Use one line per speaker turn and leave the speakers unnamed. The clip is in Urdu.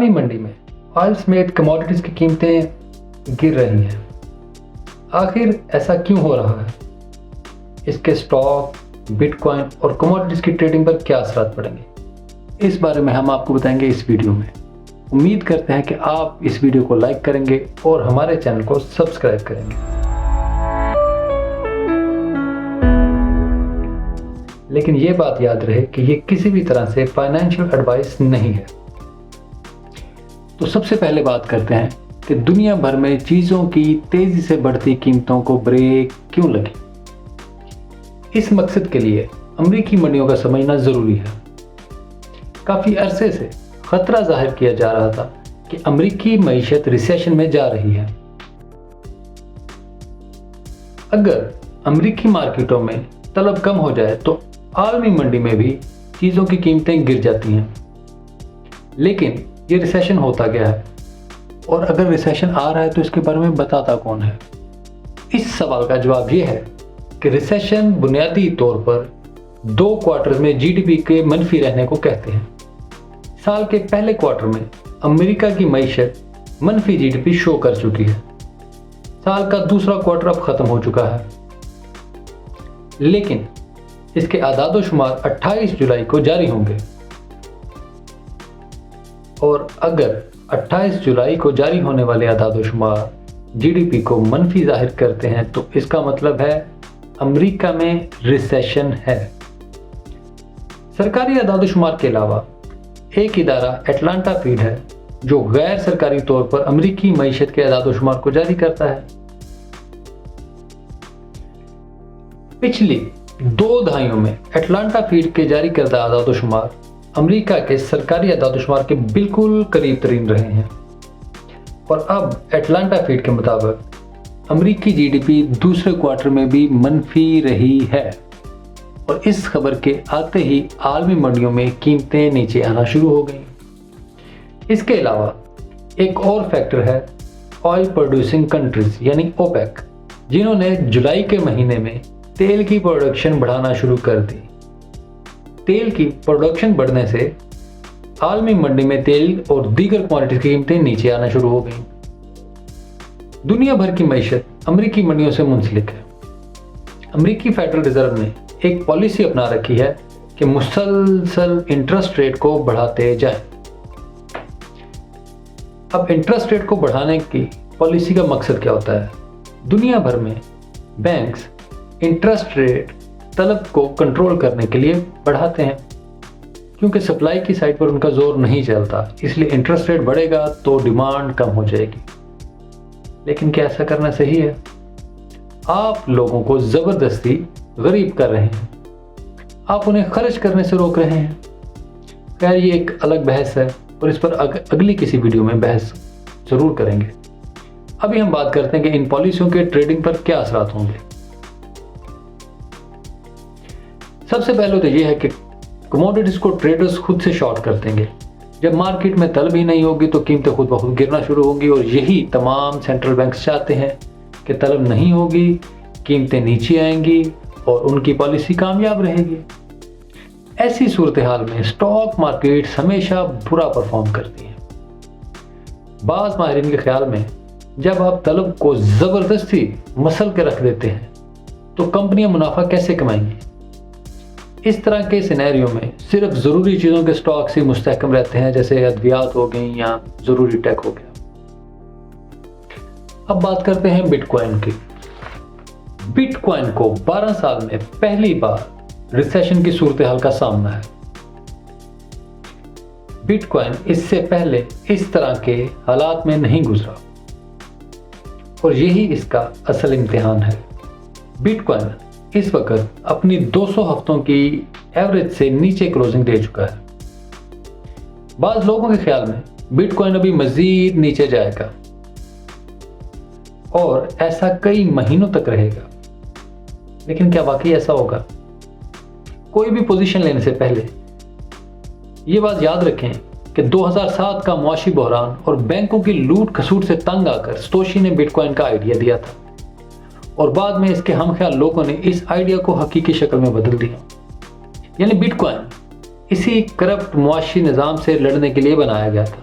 عالمی منڈی میں آئل سمیت کموڈیٹیز کی قیمتیں گر رہی ہیں۔ آخر ایسا کیوں ہو رہا ہے؟ اس کے سٹاک، بٹ کوائن اور کموڈیٹیز کی ٹریڈنگ پر کیا اثرات پڑیں گے، اس بارے میں ہم آپ کو بتائیں گے اس ویڈیو میں۔ امید کرتے ہیں کہ آپ اس ویڈیو کو لائک کریں گے اور ہمارے چینل کو سبسکرائب کریں گے۔ لیکن یہ بات یاد رہے کہ یہ کسی بھی طرح سے فائنینشیل ایڈوائس نہیں ہے۔ تو سب سے پہلے بات کرتے ہیں کہ دنیا بھر میں چیزوں کی تیزی سے بڑھتی قیمتوں کو بریک کیوں لگی۔ اس مقصد کے لیے امریکی منڈیوں کا سمجھنا ضروری ہے۔ کافی عرصے سے خطرہ ظاہر کیا جا رہا تھا کہ امریکی معیشت ریسیشن میں جا رہی ہے۔ اگر امریکی مارکیٹوں میں طلب کم ہو جائے تو عالمی منڈی میں بھی چیزوں کی قیمتیں گر جاتی ہیں۔ لیکن یہ ریسیشن ہوتا کیا ہے، اور اگر ریسیشن آ رہا ہے تو اس کے بارے میں بتاتا کون ہے؟ اس سوال کا جواب یہ ہے کہ ریسیشن بنیادی طور پر 2 کوارٹر میں جی ڈی پی کے منفی رہنے کو کہتے ہیں۔ سال کے پہلے کوارٹر میں امریکہ کی معیشت منفی جی ڈی پی شو کر چکی ہے۔ سال کا دوسرا کوارٹر اب ختم ہو چکا ہے، لیکن اس کے اعداد و شمار 28 جولائی کو جاری ہوں گے، اور اگر 28 جولائی کو جاری ہونے والے اعداد و شمار جی ڈی پی کو منفی ظاہر کرتے ہیں تو اس کا مطلب ہے امریکہ میں ریسیشن ہے۔ سرکاری اعداد و شمار کے علاوہ ایک ادارہ اٹلانٹا فیڈ ہے جو غیر سرکاری طور پر امریکی معیشت کے اعداد و شمار کو جاری کرتا ہے۔ پچھلی 2 دہائیوں میں اٹلانٹا فیڈ کے جاری کردہ اعداد و شمار امریکہ کے سرکاری اعداد و شمار کے بالکل قریب ترین رہے ہیں، اور اب اٹلانٹا فیڈ کے مطابق امریکی جی ڈی پی دوسرے کوارٹر میں بھی منفی رہی ہے، اور اس خبر کے آتے ہی عالمی منڈیوں میں قیمتیں نیچے آنا شروع ہو گئیں۔ اس کے علاوہ ایک اور فیکٹر ہے آئل پروڈیوسنگ کنٹریز یعنی اوپیک، جنہوں نے جولائی کے مہینے میں تیل کی پروڈکشن بڑھانا شروع کر دی۔ تیل کی پروڈکشن بڑھنے سے عالمی منڈی میں تیل اور دیگر کوانٹٹی کی قیمتیں نیچے آنا شروع ہو گئیں۔ دنیا بھر کی معیشت امریکی منڈیوں سے منسلک ہے۔ امریکی فیڈرل ریزرو نے ایک پالیسی اپنا رکھی ہے کہ مسلسل انٹرسٹ ریٹ کو بڑھاتے جائیں۔ اب انٹرسٹ ریٹ کو بڑھانے کی پالیسی کا مقصد کیا ہوتا ہے؟ دنیا بھر میں بینکس انٹرسٹ ریٹ طلب کو کنٹرول کرنے کے لیے بڑھاتے ہیں، کیونکہ سپلائی کی سائڈ پر ان کا زور نہیں چلتا، اس لیے انٹرسٹ ریٹ بڑھے گا تو ڈیمانڈ کم ہو جائے گی۔ لیکن کیا ایسا کرنا صحیح ہے؟ آپ لوگوں کو زبردستی غریب کر رہے ہیں، آپ انہیں خرچ کرنے سے روک رہے ہیں۔ خیر، یہ ایک الگ بحث ہے اور اس پر اگلی کسی ویڈیو میں بحث ضرور کریں گے۔ ابھی ہم بات کرتے ہیں کہ ان پالیسیوں کے ٹریڈنگ پر کیا اثرات ہوں گے۔ سب سے پہلے تو یہ ہے کہ کموڈیٹیز کو ٹریڈرز خود سے شارٹ کر دیں گے۔ جب مارکیٹ میں طلب ہی نہیں ہوگی تو قیمتیں خود بخود گرنا شروع ہوں گی، اور یہی تمام سینٹرل بینکس چاہتے ہیں کہ طلب نہیں ہوگی، قیمتیں نیچے آئیں گی اور ان کی پالیسی کامیاب رہے گی۔ ایسی صورتحال میں سٹاک مارکیٹس ہمیشہ برا پرفارم کرتی ہیں۔ بعض ماہرین کے خیال میں جب آپ طلب کو زبردستی مسل کے رکھ دیتے ہیں تو کمپنیاں منافع کیسے کمائیں گی؟ اس طرح کے سینیریو میں صرف ضروری چیزوں کے سٹاک ہی مستحکم رہتے ہیں، جیسے ادویات ہو گئیں یا ضروری ٹیک ہو گیا۔ اب بات کرتے ہیں بٹ کوائن کی۔ بٹ کوائن کو 12 سال میں پہلی بار ریسیشن کی صورتحال کا سامنا ہے۔ بٹ کوائن اس سے پہلے اس طرح کے حالات میں نہیں گزرا، اور یہی اس کا اصل امتحان ہے۔ بٹ کوائن اس وقت اپنی 200 ہفتوں کی ایوریج سے نیچے کلوزنگ دے چکا ہے۔ بعض لوگوں کے خیال میں بٹ کوائن ابھی مزید نیچے جائے گا، اور ایسا کئی مہینوں تک رہے گا۔ لیکن کیا واقعی ایسا ہوگا؟ کوئی بھی پوزیشن لینے سے پہلے یہ بات یاد رکھیں کہ 2007 کا معاشی بحران اور بینکوں کی لوٹ کھسوٹ سے تنگ آ کر سٹوشی نے بٹ کوائن کا آئیڈیا دیا تھا، اور بعد میں اس کے ہم خیال لوگوں نے اس آئیڈیا کو حقیقی شکل میں بدل دیا۔ یعنی بٹ کوائن اسی کرپٹ معاشی نظام سے لڑنے کے لیے بنایا گیا تھا،